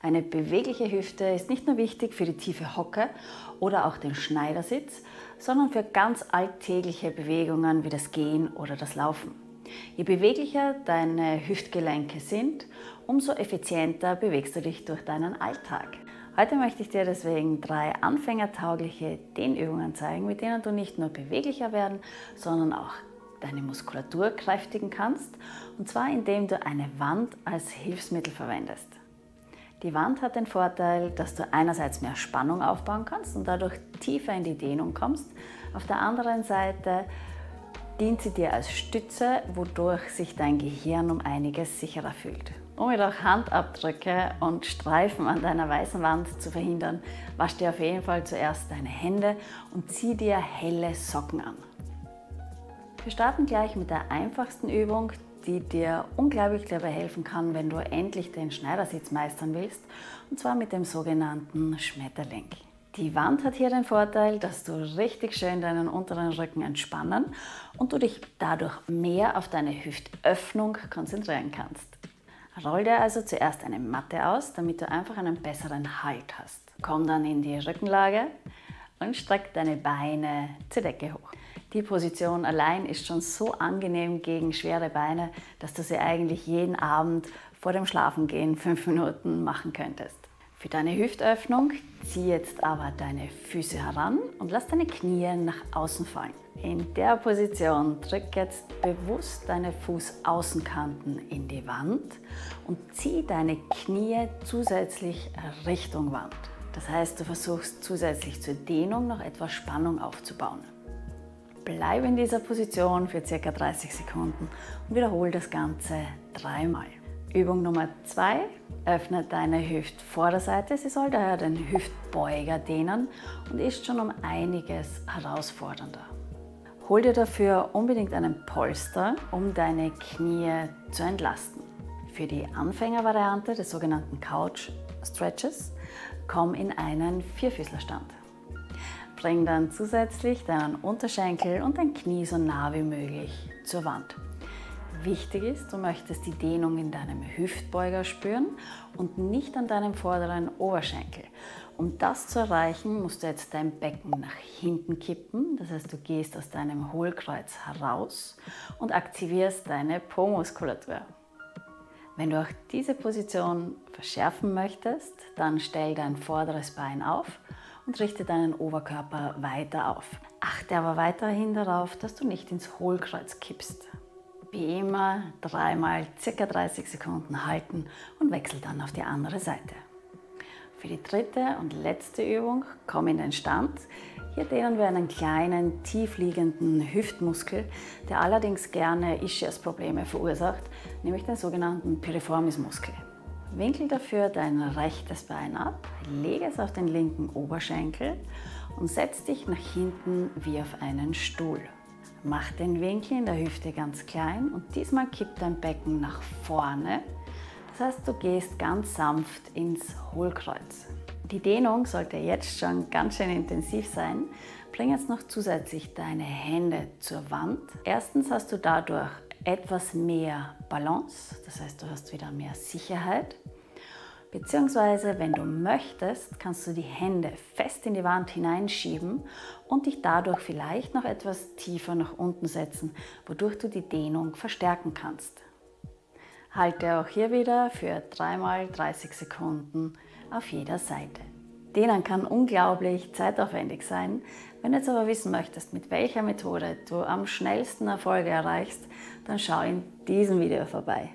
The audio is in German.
Eine bewegliche Hüfte ist nicht nur wichtig für die tiefe Hocke oder auch den Schneidersitz, sondern für ganz alltägliche Bewegungen wie das Gehen oder das Laufen. Je beweglicher deine Hüftgelenke sind, umso effizienter bewegst du dich durch deinen Alltag. Heute möchte ich dir deswegen 3 anfängertaugliche Dehnübungen zeigen, mit denen du nicht nur beweglicher werden, sondern auch deine Muskulatur kräftigen kannst, und zwar indem du eine Wand als Hilfsmittel verwendest. Die Wand hat den Vorteil, dass du einerseits mehr Spannung aufbauen kannst und dadurch tiefer in die Dehnung kommst. Auf der anderen Seite dient sie dir als Stütze, wodurch sich dein Gehirn um einiges sicherer fühlt. Um jedoch Handabdrücke und Streifen an deiner weißen Wand zu verhindern, wasch dir auf jeden Fall zuerst deine Hände und zieh dir helle Socken an. Wir starten gleich mit der einfachsten Übung, die dir unglaublich dabei helfen kann, wenn du endlich den Schneidersitz meistern willst, und zwar mit dem sogenannten Schmetterling. Die Wand hat hier den Vorteil, dass du richtig schön deinen unteren Rücken entspannen und du dich dadurch mehr auf deine Hüftöffnung konzentrieren kannst. Roll dir also zuerst eine Matte aus, damit du einfach einen besseren Halt hast. Komm dann in die Rückenlage und streck deine Beine zur Decke hoch. Die Position allein ist schon so angenehm gegen schwere Beine, dass du sie eigentlich jeden Abend vor dem Schlafengehen 5 Minuten machen könntest. Für deine Hüftöffnung zieh jetzt aber deine Füße heran und lass deine Knie nach außen fallen. In der Position drück jetzt bewusst deine Fußaußenkanten in die Wand und zieh deine Knie zusätzlich Richtung Wand. Das heißt, du versuchst zusätzlich zur Dehnung noch etwas Spannung aufzubauen. Bleib in dieser Position für ca. 30 Sekunden und wiederhole das Ganze 3 Mal. Übung Nummer 2. Öffne deine Hüftvorderseite. Sie soll daher den Hüftbeuger dehnen und ist schon um einiges herausfordernder. Hol dir dafür unbedingt einen Polster, um deine Knie zu entlasten. Für die Anfängervariante des sogenannten Couch Stretches komm in einen Vierfüßlerstand. Bring dann zusätzlich deinen Unterschenkel und dein Knie so nah wie möglich zur Wand. Wichtig ist, du möchtest die Dehnung in deinem Hüftbeuger spüren und nicht an deinem vorderen Oberschenkel. Um das zu erreichen, musst du jetzt dein Becken nach hinten kippen. Das heißt, du gehst aus deinem Hohlkreuz heraus und aktivierst deine Po-Muskulatur. Wenn du auch diese Position verschärfen möchtest, dann stell dein vorderes Bein auf und richte deinen Oberkörper weiter auf. Achte aber weiterhin darauf, dass du nicht ins Hohlkreuz kippst. Wie immer 3 Mal ca. 30 Sekunden halten und wechsel dann auf die andere Seite. Für die dritte und letzte Übung komm in den Stand. Hier dehnen wir einen kleinen, tief liegenden Hüftmuskel, der allerdings gerne Ischiasprobleme verursacht, nämlich den sogenannten Piriformis-Muskel. Winkel dafür dein rechtes Bein ab, lege es auf den linken Oberschenkel und setz dich nach hinten wie auf einen Stuhl. Mach den Winkel in der Hüfte ganz klein und diesmal kippt dein Becken nach vorne. Das heißt, du gehst ganz sanft ins Hohlkreuz. Die Dehnung sollte jetzt schon ganz schön intensiv sein. Bring jetzt noch zusätzlich deine Hände zur Wand. Erstens hast du dadurch etwas mehr Balance, das heißt, du hast wieder mehr Sicherheit. Beziehungsweise, wenn du möchtest, kannst du die Hände fest in die Wand hineinschieben und dich dadurch vielleicht noch etwas tiefer nach unten setzen, wodurch du die Dehnung verstärken kannst. Halte auch hier wieder für 3 Mal 30 Sekunden auf jeder Seite. Dehnen kann unglaublich zeitaufwendig sein. Wenn du jetzt aber wissen möchtest, mit welcher Methode du am schnellsten Erfolge erreichst, dann schau in diesem Video vorbei.